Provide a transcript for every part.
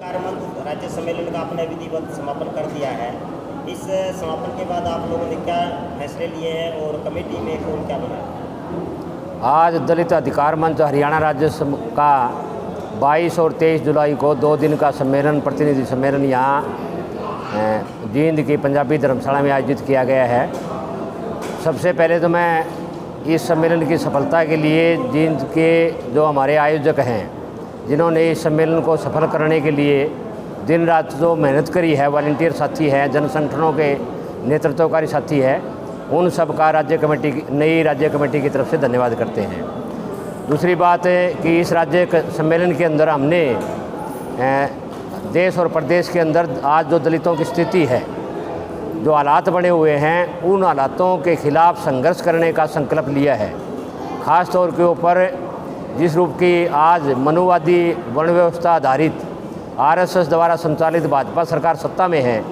कार्यमंच राज्य सम्मेलन का आपने विधिवत समापन कर दिया है। इस समापन के बाद आप लोगों ने क्या फैसले लिए हैं और कमेटी में कौन क्या बना? आज दलित अधिकार मंच हरियाणा राज्य का 22 और 23 जुलाई को 2 दिन का सम्मेलन, प्रतिनिधि सम्मेलन यहाँ जींद की पंजाबी धर्मशाला में आयोजित किया गया है। सबसे पहले तो मैं इस सम्मेलन की सफलता के लिए जींद के जो हमारे आयोजक हैं, जिन्होंने इस सम्मेलन को सफल करने के लिए दिन रात जो मेहनत करी है, वॉलंटियर साथी हैं, जन संगठनों के नेतृत्वकारी साथी है, उन सब का नई राज्य कमेटी की तरफ से धन्यवाद करते हैं। दूसरी बात है कि इस राज्य सम्मेलन के अंदर हमने देश और प्रदेश के अंदर आज जो दलितों की स्थिति है, जो हालात बने हुए हैं, उन हालातों के खिलाफ संघर्ष करने का संकल्प लिया है। ख़ास तौर के ऊपर जिस रूप की आज मनुवादी वर्ण व्यवस्था आधारित आरएसएस द्वारा संचालित भाजपा सरकार सत्ता में है,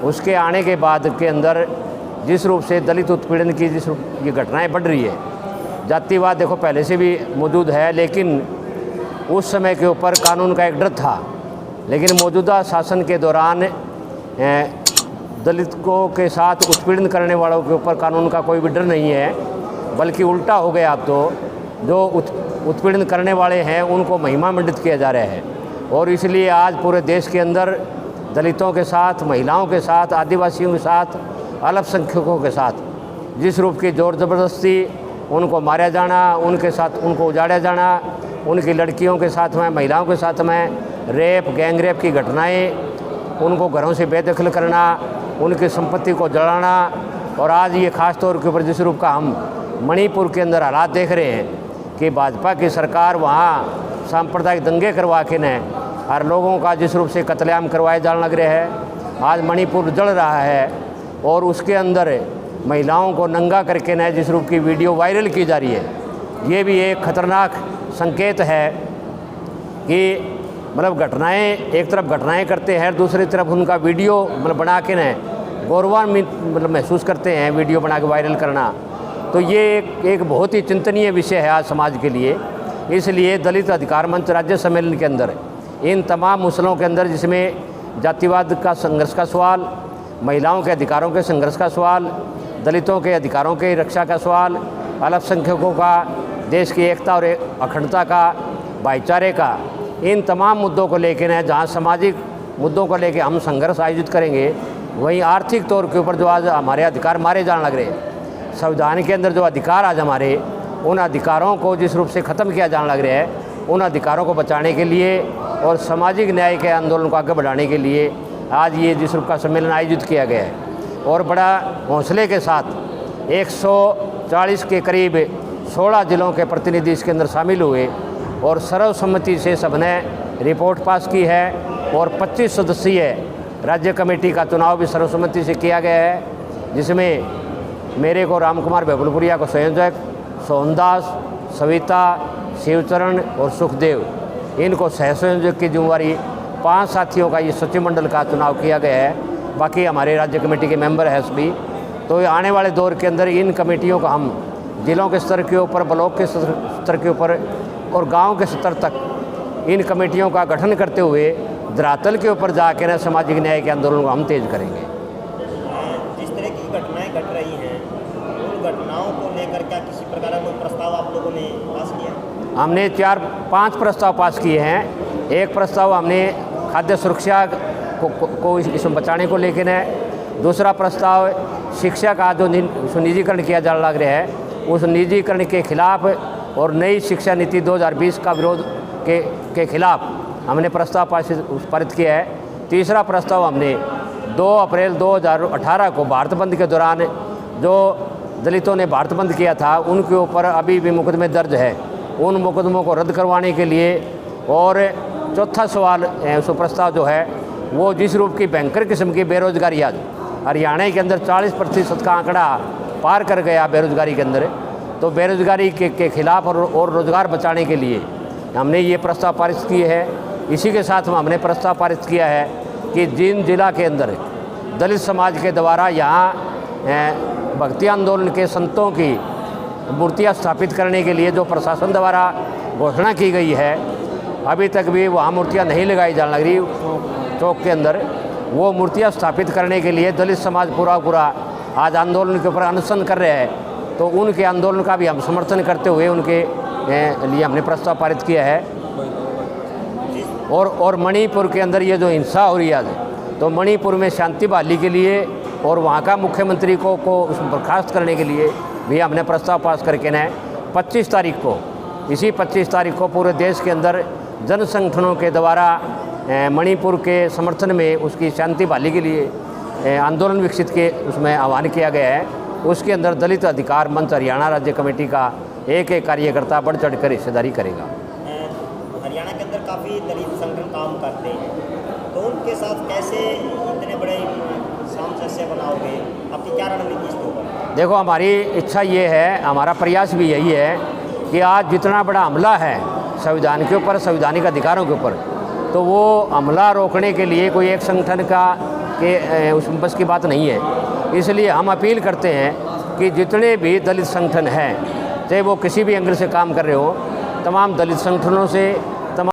उसके आने के बाद के अंदर जिस रूप से दलित उत्पीड़न की जिस रूप ये घटनाएं बढ़ रही है, जातिवाद देखो पहले से भी मौजूद है, लेकिन उस समय के ऊपर कानून का एक डर था। लेकिन मौजूदा शासन के दौरान दलितों के साथ उत्पीड़न करने वालों के ऊपर कानून का कोई भी डर नहीं है, बल्कि उल्टा हो गया। अब तो जो उत्पीड़न करने वाले हैं उनको महिमा मंडित किया जा रहा है, और इसलिए आज पूरे देश के अंदर दलितों के साथ, महिलाओं के साथ, आदिवासियों के साथ, अल्पसंख्यकों के साथ जिस रूप की ज़ोर ज़बरदस्ती उनको मारा जाना, उनके साथ उनको उजाड़ा जाना, उनकी लड़कियों के साथ में, महिलाओं के साथ में रेप, गैंग रेप की घटनाएं, उनको घरों से बेदखल करना, उनकी संपत्ति को जलाना, और आज ये ख़ास तौर के ऊपर जिस रूप का हम मणिपुर के अंदर हालात देख रहे हैं कि भाजपा की सरकार वहाँ सांप्रदायिक दंगे करवा के न हर लोगों का जिस रूप से कत्लेआम करवाए जाने लग रहे हैं। आज मणिपुर जल रहा है और उसके अंदर महिलाओं को नंगा करके न जिस रूप की वीडियो वायरल की जा रही है, ये भी एक खतरनाक संकेत है कि मतलब घटनाएं, एक तरफ घटनाएं करते हैं, दूसरी तरफ उनका वीडियो मतलब बना के न गौरवान्वित महसूस करते हैं, वीडियो बना के वायरल करना। तो ये एक बहुत ही चिंतनीय विषय है आज समाज के लिए। इसलिए दलित अधिकार मंच राज्य सम्मेलन के अंदर इन तमाम मसलों के अंदर, जिसमें जातिवाद का संघर्ष का सवाल, महिलाओं के अधिकारों के संघर्ष का सवाल, दलितों के अधिकारों की रक्षा का सवाल, अल्पसंख्यकों का, देश की एकता और अखंडता का, भाईचारे का, इन तमाम मुद्दों को लेकर है, जहाँ सामाजिक मुद्दों को लेकर हम संघर्ष आयोजित करेंगे, वहीं आर्थिक तौर के ऊपर जो आज हमारे अधिकार मारे जाने लग रहे हैं, संविधान के अंदर जो अधिकार आज हमारे, उन अधिकारों को जिस रूप से ख़त्म किया जाने लग रहा है, उन अधिकारों को बचाने के लिए और सामाजिक न्याय के आंदोलन को आगे बढ़ाने के लिए आज ये जिस रूप का सम्मेलन आयोजित किया गया है। और बड़ा हौसले के साथ 140 के करीब 16 जिलों के प्रतिनिधि इसके अंदर शामिल हुए और सर्वसम्मति से सबने रिपोर्ट पास की है, और 25 सदस्यीय राज्य कमेटी का चुनाव भी सर्वसम्मति से किया गया है, जिसमें मेरे को राम कुमार बेबुलपुरिया को संयोजक, सोहनदास, सविता, शिवचरण और सुखदेव, इनको सह संयोजक की जिम्मेवारी, 5 साथियों का ये सचिव मंडल का चुनाव किया गया है। बाकी हमारे राज्य कमेटी के मेंबर हैं सभी। तो आने वाले दौर के अंदर इन कमेटियों का हम जिलों के स्तर के ऊपर, ब्लॉक के स्तर के ऊपर और गाँव के स्तर तक इन कमेटियों का गठन करते हुए धरातल के ऊपर जाकर सामाजिक न्याय के आंदोलन को हम तेज करेंगे। जिस तरह की घटनाएं घट रही हैं, उन घटनाओं को लेकर क्या किसी प्रकार का कोई प्रस्ताव आप लोगों ने पास किया? हमने 4-5 प्रस्ताव पास किए हैं। एक प्रस्ताव हमने खाद्य सुरक्षा को इसमें बचाने को लेकर है। दूसरा प्रस्ताव शिक्षा का जो निजीकरण किया जाने लग रहा है, उस निजीकरण के खिलाफ और नई शिक्षा नीति 2020 का विरोध के खिलाफ हमने प्रस्ताव पारित किया है। तीसरा प्रस्ताव हमने 2 अप्रैल 2018 को भारत बंद के दौरान जो दलितों ने भारत बंद किया था, उनके ऊपर अभी भी मुकदमे दर्ज है, उन मुकदमों को रद्द करवाने के लिए। और चौथा सवाल सो प्रस्ताव जो है, वो जिस रूप की भयंकर किस्म की बेरोजगारी आज हरियाणा के अंदर 40% का आंकड़ा पार कर गया बेरोजगारी के अंदर, तो बेरोजगारी के खिलाफ और रोज़गार बचाने के लिए हमने ये प्रस्ताव पारित किए हैं। इसी के साथ हमने प्रस्ताव पारित किया है कि जिन जिला के अंदर दलित समाज के द्वारा यहाँ भक्ति आंदोलन के संतों की मूर्तियाँ स्थापित करने के लिए जो प्रशासन द्वारा घोषणा की गई है, अभी तक भी वहाँ मूर्तियाँ नहीं लगाई जाने लग रही चौक के अंदर। वो मूर्तियाँ स्थापित करने के लिए दलित समाज पूरा आज आंदोलन के ऊपर अनशन कर रहे हैं। तो उनके आंदोलन का भी हम समर्थन करते हुए उनके लिए हमने प्रस्ताव पारित किया है। और मणिपुर के अंदर ये जो हिंसा हो रही है आज, तो मणिपुर में शांति बहाली के लिए और वहाँ का मुख्यमंत्री को उसमें बर्खास्त करने के लिए भी हमने प्रस्ताव पास करके न 25 तारीख को, इसी 25 तारीख को पूरे देश के अंदर जन संगठनों के द्वारा मणिपुर के समर्थन में उसकी शांति बहाली के लिए आंदोलन विकसित के उसमें आह्वान किया गया है। उसके अंदर दलित अधिकार मंच हरियाणा राज्य कमेटी का एक कार्यकर्ता बढ़ चढ़ कर हिस्सेदारी करेगा। हरियाणा के अंदर काफ़ी दलित संगठन काम करते हैं, तो उनके साथ कैसे इतने बड़े सामंजस्य बनाओगे? आपकी क्या रणनीति इसके ऊपर? देखो, हमारी इच्छा ये है, हमारा प्रयास भी यही है कि आज जितना बड़ा हमला है संविधान के ऊपर, संवैधानिक अधिकारों के ऊपर, तो वो हमला रोकने के लिए कोई एक संगठन का उस बस की बात नहीं है। इसलिए हम अपील करते हैं कि जितने भी दलित संगठन हैं, चाहे वो किसी भी एंगल से काम कर रहे हो, तमाम दलित संगठनों से